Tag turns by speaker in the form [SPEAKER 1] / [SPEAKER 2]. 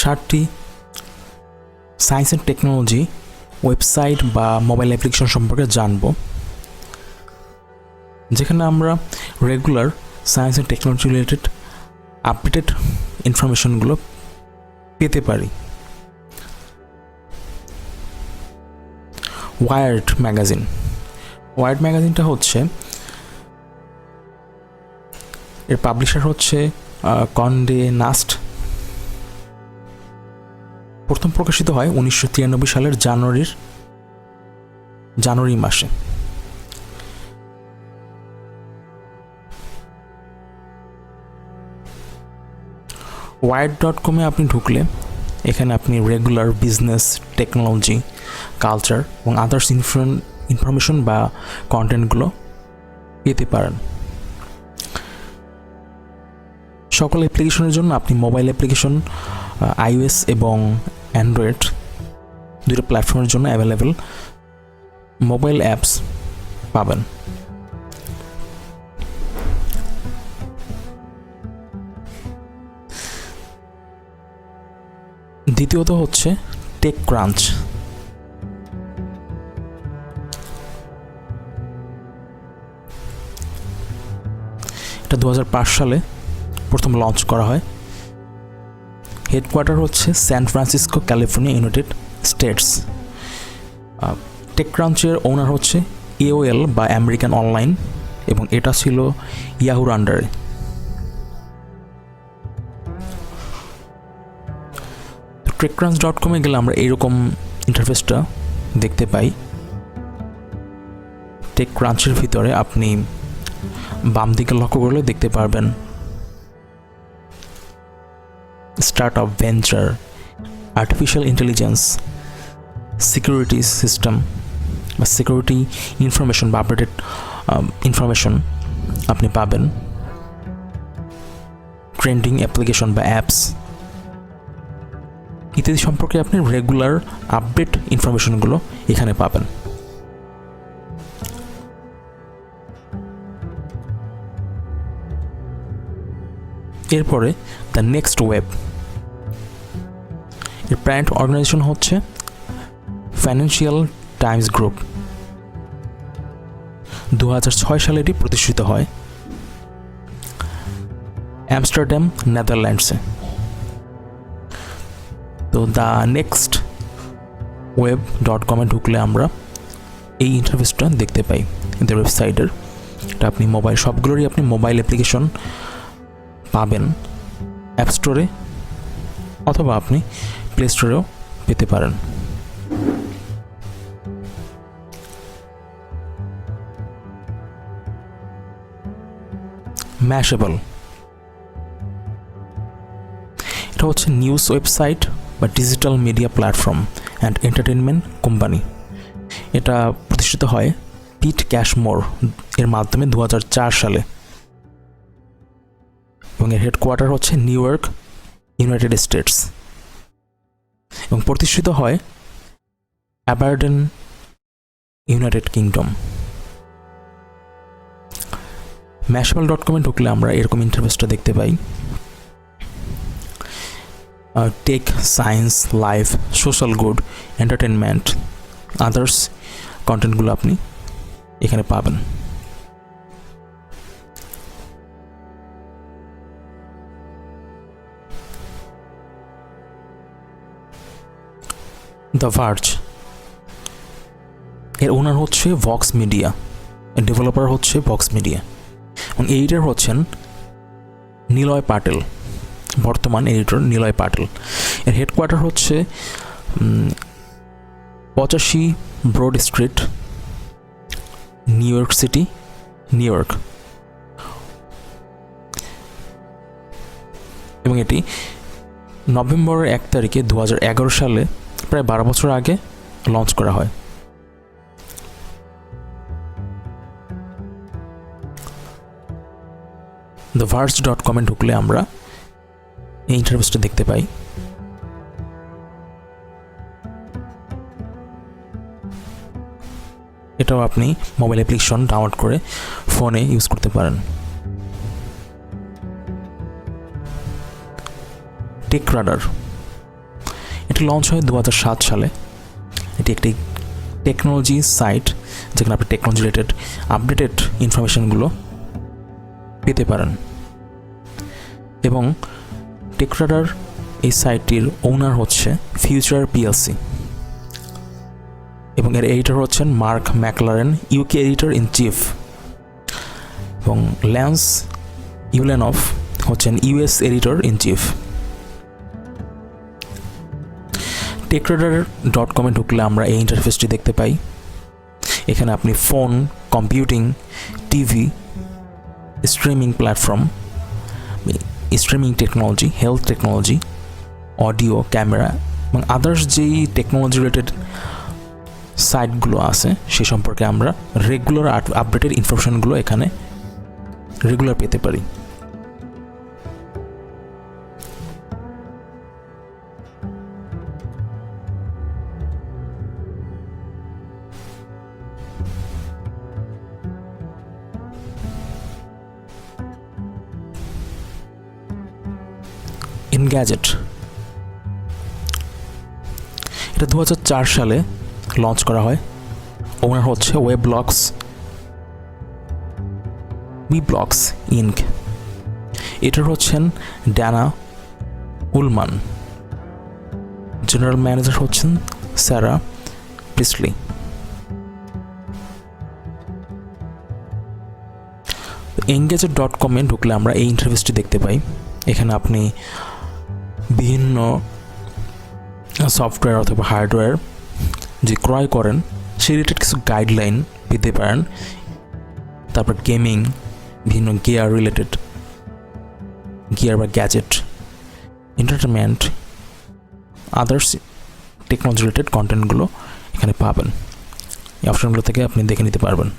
[SPEAKER 1] 7টি science and technology website বা mobile application সম্পর্কে জানব, যেখানে আমরা regular science and technology related updated ইনফরমেশনগুলো পেতে পারি। ওয়াইয়ার্ড ম্যাগাজিনটা হচ্ছে, এর পাবলিশার হচ্ছে কন্ডে নাস্ট। প্রথম প্রকাশিত হয় 1993 সালের জানুয়ারি মাসে। wired.com-এ আপনি ঢুকলে এখানে আপনি রেগুলার বিজনেস, টেকনোলজি, কালচার এবং আদার্স ইনফরমেশন বা কন্টেন্টগুলো পেতে পারেন। সকল অ্যাপ্লিকেশনের জন্য আপনি মোবাইল অ্যাপ্লিকেশন iOS এবং অ্যান্ড্রয়েড দুটো প্ল্যাটফর্মের জন্য অ্যাভেলেবেল মোবাইল অ্যাপস পাবেন। দ্বিতীয়ত হচ্ছে টেক ক্রাঞ্চ। এটা 2005 সালে প্রথম লঞ্চ করা হয়। হেডকোয়ার্টার হচ্ছে San Francisco, California, United States. Tech ক্রাঞ্চের ওনার হচ্ছে AOL বা আমেরিকান অনলাইন, এবং এটা ছিল ইয়াহুর আন্ডারে। techcrunch.com-এ গেলে আমরা এইরকম ইন্টারফেসটা দেখতে পাই। টেক ক্রাঞ্চের ভিতরে আপনি বাম দিকে লক্ষ্য করলে দেখতে পারবেন startup, venture, artificial intelligence, security system বা সিকিউরিটি ইনফরমেশন বা আপডেটেড ইনফরমেশন আপনি পাবেন। ট্রেন্ডিং অ্যাপ্লিকেশন বা অ্যাপস ইত্যাদি সম্পর্কে আপনি রেগুলার আপডেট ইনফরমেশনগুলো এখানে পাবেন। এরপরে দ্য নেক্সট ওয়েব, এর প্যারেন্ট অর্গানাইজেশন হচ্ছে ফাইন্যান্সিয়াল টাইমস গ্রুপ। 2006 সালে এটি প্রতিষ্ঠিত হয় আমস্টারডাম, নেদারল্যান্ডসে। তো দ্য নেক্সট ওয়েব.com-এ ঢুকলে আমরা এই ইন্টারফেসটা দেখতে পাই এদের ওয়েবসাইটের। এটা আপনি সবগুলোরই আপনি মোবাইল অ্যাপ্লিকেশন পাবেন অ্যাপ স্টোরে, অথবা আপনি প্লে স্টোরেও পেতে পারেন। ম্যাশেবল, এটা হচ্ছে নিউজ ওয়েবসাইট বা digital media platform and entertainment company. এটা প্রতিষ্ঠিত হয় পিট ক্যাশমোর এর মাধ্যমে 2004 সালে, এবং এর হেডকোয়ার্টার হচ্ছে নিউ ইয়র্ক, ইউনাইটেড স্টেটস, এবং প্রতিষ্ঠিত হয় অ্যাবারডেন, ইউনাইটেড কিংডম। ম্যাশেবল.com-এ ঢুকলে আমরা এরকম ইন্টারফেসটা দেখতে পাই। Tech, science, life, social good, entertainment, others কন্টেন্টগুলো আপনি এখানে পাবেন। দ্য ভার্জ, এর ওনার হচ্ছে ভক্স মিডিয়া, এর ডেভেলপার হচ্ছে ভক্স মিডিয়া, এবং এডিটর হচ্ছেন নিলয় পাটেল, বর্তমান এডিটর নিলয় পাটেল। এর হেডকোয়ার্টার হচ্ছে 85 broad street, New York City, New York, এবং এটি নভেম্বরের 1 তারিখে 2011 সালে, প্রায় 12 বছর আগে লঞ্চ করা হয়। theverge.com-এ ঢুকলে আমরা এই ইন্টারফেসটা দেখতে পাই। এটাও আপনি মোবাইল অ্যাপ্লিকেশন ডাউনলোড করে ফোনে ইউজ করতে পারেন। টেক রাডার, এটি লঞ্চ হয় 2007 সালে। এটি একটি টেকনোলজি সাইট যেখানে আপনি টেকনোলজি রিলেটেড আপডেটেড ইনফরমেশনগুলো পেতে পারেন। এবং টেকরাডার এই সাইটটির ওনার হচ্ছে ফিউচার পিএলসি এবং এর এডিটর হচ্ছেন Mark McLaren, UK editor in chief, এবং ল্যান্স ইউলেনফ হচ্ছেন ইউএস এডিটর ইন চিফ। techradar.com-এ ঢুকলে আমরা এই ইন্টারফেসটি দেখতে পাই। এখানে আপনি phone, computing, TV, streaming platform, streaming technology, health technology, audio, camera এবং আদার্স যেই টেকনোলজি রিলেটেড সাইটগুলো আছে সে সম্পর্কে আমরা রেগুলার আপডেটেড ইনফরমেশনগুলো এখানে রেগুলার পেতে পারি। এনগ্যাজেট এটা 2004 সালে লঞ্চ করা হয়। ওনার হচ্ছে ওয়েবলক্স ইনক। এটার হচ্ছেন ড্যানা উলমান। জেনারেল ম্যানেজার হচ্ছেন স্যারা প্রিসলি। engadget.com-এ ঢুকলে আমরা এই ইন্টারফেসটি দেখতে পাই। এখানে আপনি বিভিন্ন সফটওয়্যার অথবা হার্ডওয়্যার যে ক্রয় করেন সেই রিলেটেড কিছু গাইডলাইন পেতে পারেন। তারপর গেমিং, বিভিন্ন গিয়ার রিলেটেড গিয়ার বা gadget, entertainment, others technology related কন্টেন্টগুলো এখানে পাবেন। এই অপশনগুলো থেকে আপনি দেখে নিতে পারবেন।